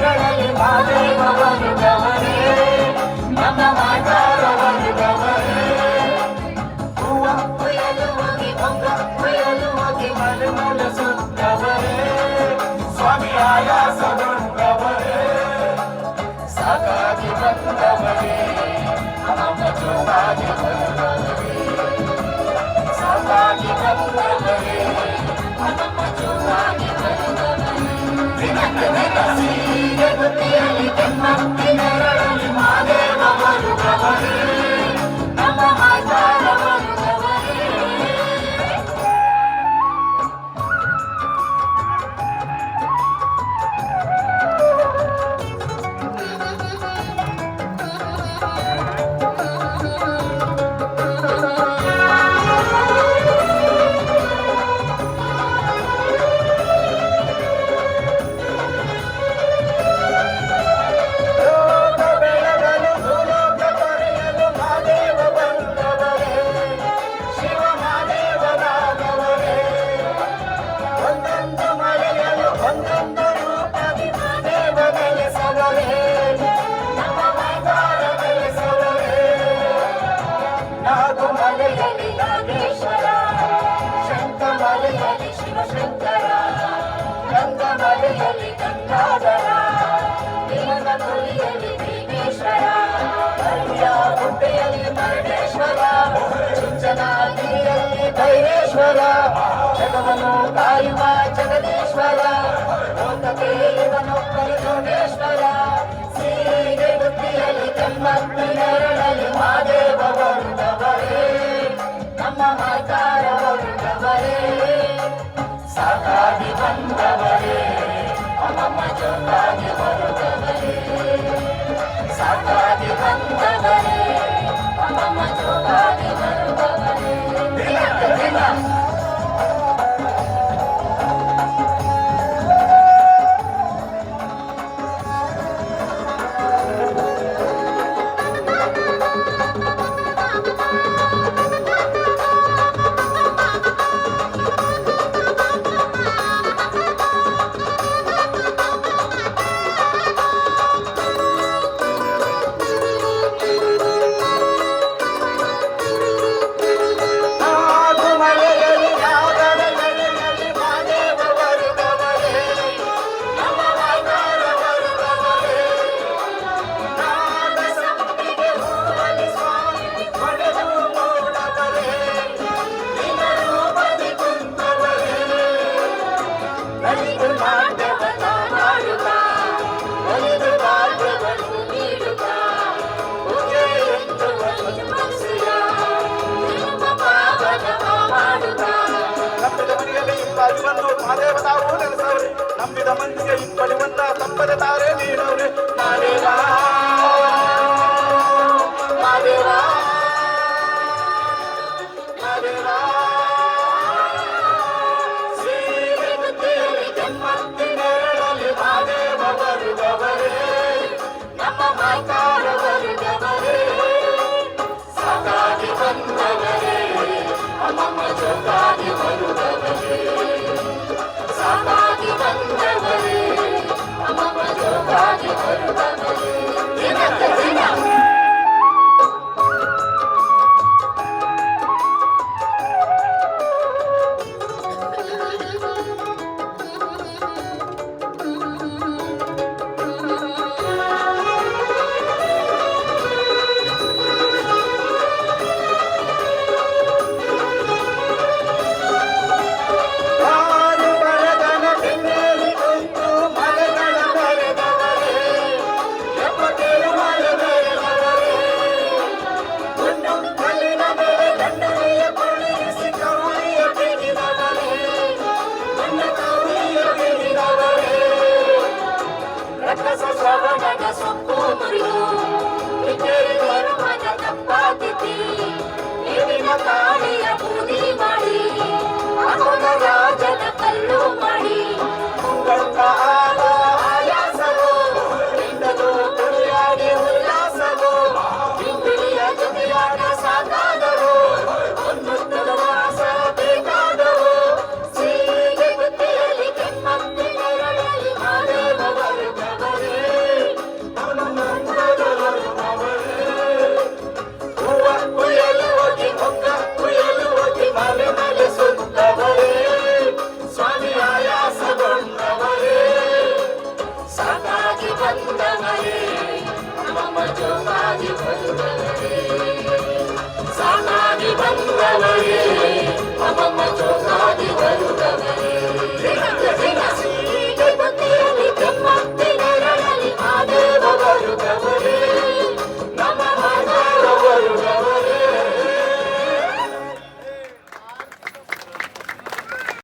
ನೆರಳಲ್ಲಿ ಮಾದೇವ ಬರುತ್ತವರೇ ನಮ್ಮ ಮಾತಾರ ಬರುತ್ತವರೇ ಹೂವ ಕೊಯ್ಯಲು ಹೋಗಿ ಹೊಂಗ ಕೊಯ್ಯಲು ಹೋಗಿ ಮರುಮಲ ಸುತ್ತವರೇ ಸ್ವಾಮಿ ಆಯಾಸಗೊಂಡವರೇ ಸಾಕಾಗಿ ಬಂದವರೇ ನಮ್ಮ ಜೋಗಾಗಿ ಬಂದವರೇ ಸಾಕಾಗಿ ಬಂದವರೇ ನಮ್ಮ ಜೋಗಾಗಿ ಜಗತ್ತಿಯಲ್ಲಿ ಕೆಮ್ಮತ್ತಿ ನೆರಳಲ್ಲಿ ಮಾದೇವ ಬರುತ್ತವರೇ ನಮ್ಮ ಮಾತಾರ ಬರುತ್ತವರೇ ಶಿವಶಂಕರ ಗಂಗಮಲೆಯಲ್ಲಿ ಗಂಗಾಧರ ನೀಲದ ಕೊಲಿಯಲ್ಲಿ ಭೀಮೇಶ್ವರ ಹರಿಯ ಗುಡ್ಡೆಯಲ್ಲಿ ಮರಡೇಶ್ವರ ಚುಂಚನಗಿರಿಯಲ್ಲಿ ಭೈರೇಶ್ವರ ಜಗವನ್ನು ಕಾಯುವ ಜಗದೀಶ್ವರ ಲೋಕಕ್ಕೆ ಇವನೊಬ್ಬನೇ ಯೋಗೇಶ್ವರ ಶ್ರೀಗುತ್ತಿಯಲ್ಲಿ ಕೆಮ್ಮತ್ತಿ ನೆರಳಲ್ಲಿ ಮಾದೇವ ಬರುತ್ತವರೇ ನಮ್ಮ ಮಾತಾರ ಬರುತ್ತವರೇ ಸಾಕಾಗಿ ಬಂದವರೇ ನಮ್ಮ ಜೊತೆಗೆ ಬರುತ್ತವರೇ ಸಾಕಾಗಿ ಬಂದವರೇ ನಮ್ಮ ಜೊತೆಗೆ ಬರುತ್ತವರೇ ಮಾದೇವತಾವು ನೆಲೆಸವ್ರೆ ನಂಬಿದ ಮಂದಿಗೆ ಇಪ್ಪಡಿವಂತ ತಪ್ಪದೆ ತಾರೆ ನೀಡವ್ರೆ ಮಾದೇವ ಮಾದೇವ ಮಾದೇವ ಶ್ರೀಗುತ್ತಿಯಲ್ಲಿ ಕೆಮ್ಮತ್ತಿ ನೆರಳಲ್ಲಿ ಮಾದೇವ ಬರುತ್ತವರೇ ನಮ್ಮ ಮಾತಾರ ಬರುತ್ತವರೇ ಸಾಕಾಗಿ ಬಂದವರೇ ನಮ್ಮ ಜೊತೆಗೆ ಬರುತ್ತವರೇ ಸಾಕಾಗಿ ಬಂದವರೇ ನಮ್ಮ ಜೊತೆಗೆ ಬರುತ್ತವರೇ ದಿನಕ್ಕೆ ದಿನ ಶ್ರವಣದ ಸೊಪ್ಪು ಮುರಿದು ಬರುವನ ತಪ್ಪಾತಿಥಿ ನೀರಿನ ಕಾಳಿಯ ಬೂದಿ ಮಾಡಿ ಅಮೋಘ ರಾಜನ ಕಲ್ಲು ಮಾಡಿ ಆಯಾಸವು ನಿಂದದು ತುಳಿಯಾಡಿ ಉಲ್ಲಾಸವು ಬಿಂಬಿಳಿಯ ಜೊತೆಯಾಡ ಸಾಕಾದವು ಒಂದು ವಾಸ ಬೇಕಾದವು ಶ್ರೀಗೆ ಬುದ್ಧಿಯಲ್ಲಿ ಕೆಮ್ಮತ್ತಿ ನೆರಳಲ್ಲಿ ಮಾದೇವ ಬರುತ್ತವರೇ ಬಂದವರೇ ನಮ್ಮಮ್ಮ ಜೋಕಾಗಿ ಬರುತ್ತವರೇ ಸಾಕಾಗಿ ಬಂದವರೇ